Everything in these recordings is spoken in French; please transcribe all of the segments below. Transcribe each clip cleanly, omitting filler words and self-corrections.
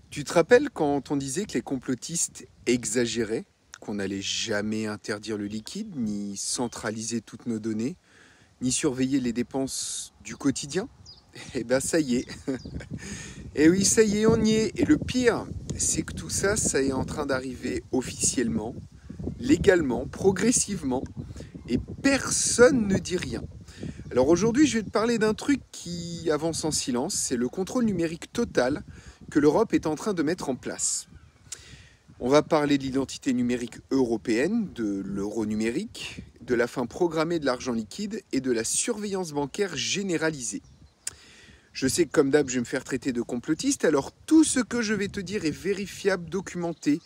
Tu te rappelles quand on disait que les complotistes exagéraient, qu'on n'allait jamais interdire le liquide, ni centraliser toutes nos données, ni surveiller les dépenses du quotidien? Eh ben ça y est. Et oui, ça y est, on y est. Et le pire, c'est que tout ça, ça est en train d'arriver officiellement, légalement, progressivement, et personne ne dit rien. Alors aujourd'hui, je vais te parler d'un truc qui avance en silence, c'est le contrôle numérique total que l'Europe est en train de mettre en place. On va parler de l'identité numérique européenne, de l'euro numérique, de la fin programmée de l'argent liquide et de la surveillance bancaire généralisée. Je sais que comme d'hab, je vais me faire traiter de complotiste, alors tout ce que je vais te dire est vérifiable, documenté,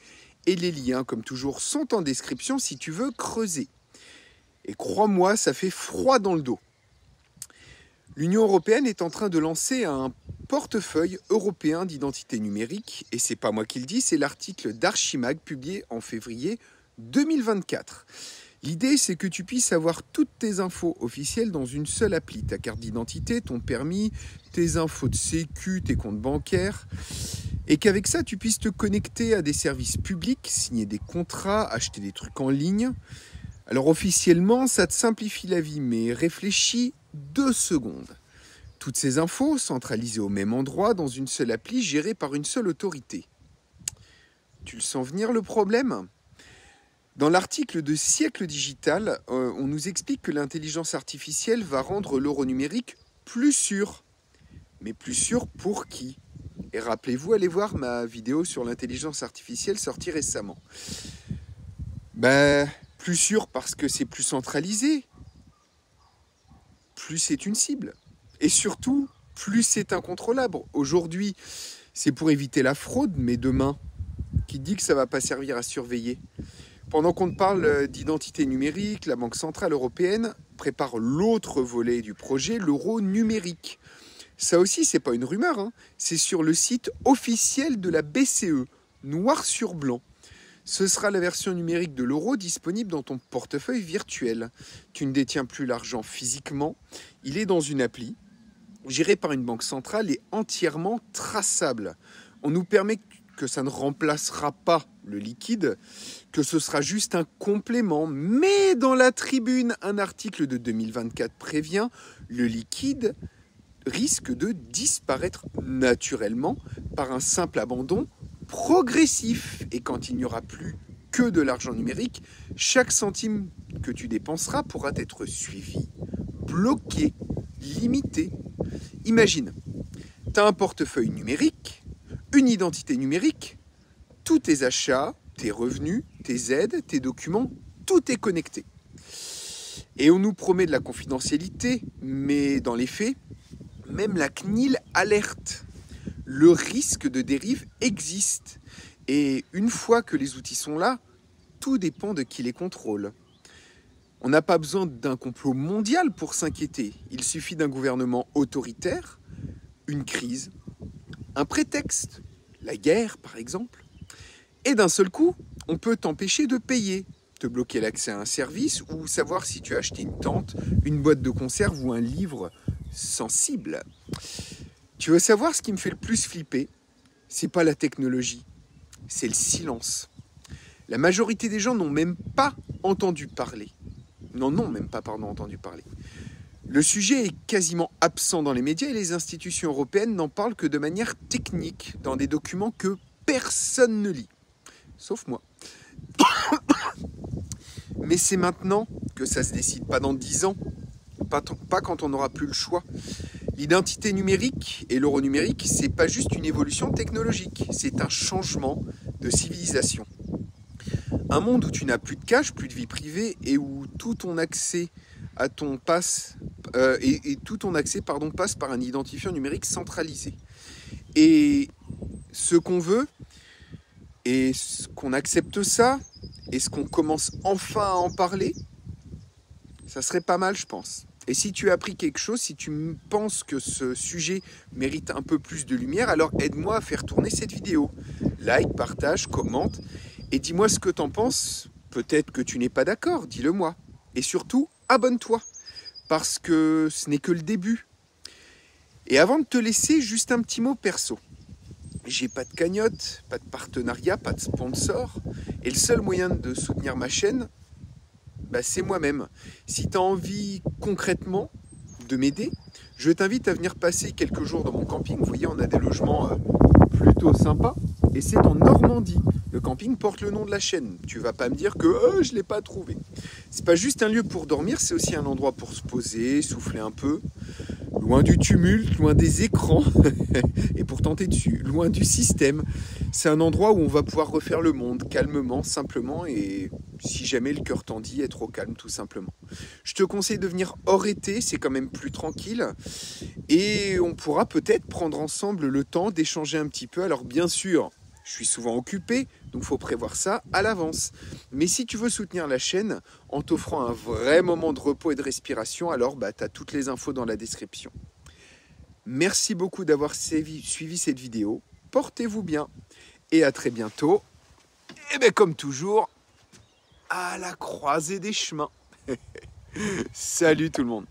et les liens, comme toujours, sont en description si tu veux creuser. Et crois-moi, ça fait froid dans le dos. L'Union européenne est en train de lancer un portefeuille européen d'identité numérique, et c'est pas moi qui le dis, c'est l'article d'Archimag publié en février 2024. L'idée, c'est que tu puisses avoir toutes tes infos officielles dans une seule appli, ta carte d'identité, ton permis, tes infos de sécu, tes comptes bancaires, et qu'avec ça, tu puisses te connecter à des services publics, signer des contrats, acheter des trucs en ligne. Alors officiellement, ça te simplifie la vie, mais réfléchis 2 secondes. Toutes ces infos centralisées au même endroit, dans une seule appli, gérée par une seule autorité. Tu le sens venir le problème ? Dans l'article de Siècle Digital, on nous explique que l'intelligence artificielle va rendre l'euro numérique plus sûr. Mais plus sûr pour qui ? Et rappelez-vous, allez voir ma vidéo sur l'intelligence artificielle sortie récemment. Plus sûr parce que c'est plus centralisé. Plus c'est une cible. Et surtout, plus c'est incontrôlable. Aujourd'hui, c'est pour éviter la fraude, mais demain, qui dit que ça ne va pas servir à surveiller ? Pendant qu'on te parle d'identité numérique, la Banque Centrale Européenne prépare l'autre volet du projet, l'euro numérique. Ça aussi, c'est pas une rumeur, hein. C'est sur le site officiel de la BCE, noir sur blanc. Ce sera la version numérique de l'euro disponible dans ton portefeuille virtuel. Tu ne détiens plus l'argent physiquement, il est dans une appli, gérée par une banque centrale et entièrement traçable. On nous permet que ça ne remplacera pas le liquide, que ce sera juste un complément. Mais dans la tribune, un article de 2024 prévient, le liquide risque de disparaître naturellement par un simple abandon progressif. Et quand il n'y aura plus que de l'argent numérique, chaque centime que tu dépenseras pourra être suivi, bloqué, limité. Imagine, tu as un portefeuille numérique, une identité numérique, tous tes achats, tes revenus, tes aides, tes documents, tout est connecté. Et on nous promet de la confidentialité, mais dans les faits, même la CNIL alerte. Le risque de dérive existe. Et une fois que les outils sont là, tout dépend de qui les contrôle. On n'a pas besoin d'un complot mondial pour s'inquiéter. Il suffit d'un gouvernement autoritaire, une crise, un prétexte, la guerre par exemple, et d'un seul coup, on peut t'empêcher de payer, te bloquer l'accès à un service ou savoir si tu as acheté une tente, une boîte de conserve ou un livre sensible. Tu veux savoir ce qui me fait le plus flipper ? C'est pas la technologie, c'est le silence. La majorité des gens n'ont même pas entendu parler. Entendu parler. Le sujet est quasiment absent dans les médias et les institutions européennes n'en parlent que de manière technique, dans des documents que personne ne lit. Sauf moi. Mais c'est maintenant que ça se décide, pas dans 10 ans, pas quand on n'aura plus le choix. L'identité numérique et l'euro numérique, c'est pas juste une évolution technologique, c'est un changement de civilisation. Un monde où tu n'as plus de cash, plus de vie privée et où tout ton accès passe par un identifiant numérique centralisé. Et ce qu'on veut, est-ce qu'on accepte ça ? Est-ce qu'on commence enfin à en parler ? Ça serait pas mal, je pense. Et si tu as appris quelque chose, si tu penses que ce sujet mérite un peu plus de lumière, alors aide-moi à faire tourner cette vidéo. Like, partage, commente et dis-moi ce que t'en penses. Peut-être que tu n'es pas d'accord, dis-le moi. Et surtout, abonne-toi, parce que ce n'est que le début. Et avant de te laisser, juste un petit mot perso. J'ai pas de cagnotte, pas de partenariat, pas de sponsor. Et le seul moyen de soutenir ma chaîne, bah, c'est moi-même. Si tu as envie concrètement de m'aider, je t'invite à venir passer quelques jours dans mon camping. Vous voyez, on a des logements plutôt sympas. Et c'est en Normandie. Le camping porte le nom de la chaîne. Tu vas pas me dire que je ne l'ai pas trouvé. C'est pas juste un lieu pour dormir, c'est aussi un endroit pour se poser, souffler un peu. Loin du tumulte, loin des écrans, et pour tenter dessus, loin du système. C'est un endroit où on va pouvoir refaire le monde calmement, simplement, et si jamais le cœur t'en dit, être au calme tout simplement. Je te conseille de venir hors été, c'est quand même plus tranquille, et on pourra peut-être prendre ensemble le temps d'échanger un petit peu. Alors bien sûr, je suis souvent occupé, donc il faut prévoir ça à l'avance. Mais si tu veux soutenir la chaîne en t'offrant un vrai moment de repos et de respiration, alors tu as toutes les infos dans la description. Merci beaucoup d'avoir suivi cette vidéo. Portez-vous bien et à très bientôt. Et bien comme toujours, à la croisée des chemins. Salut tout le monde.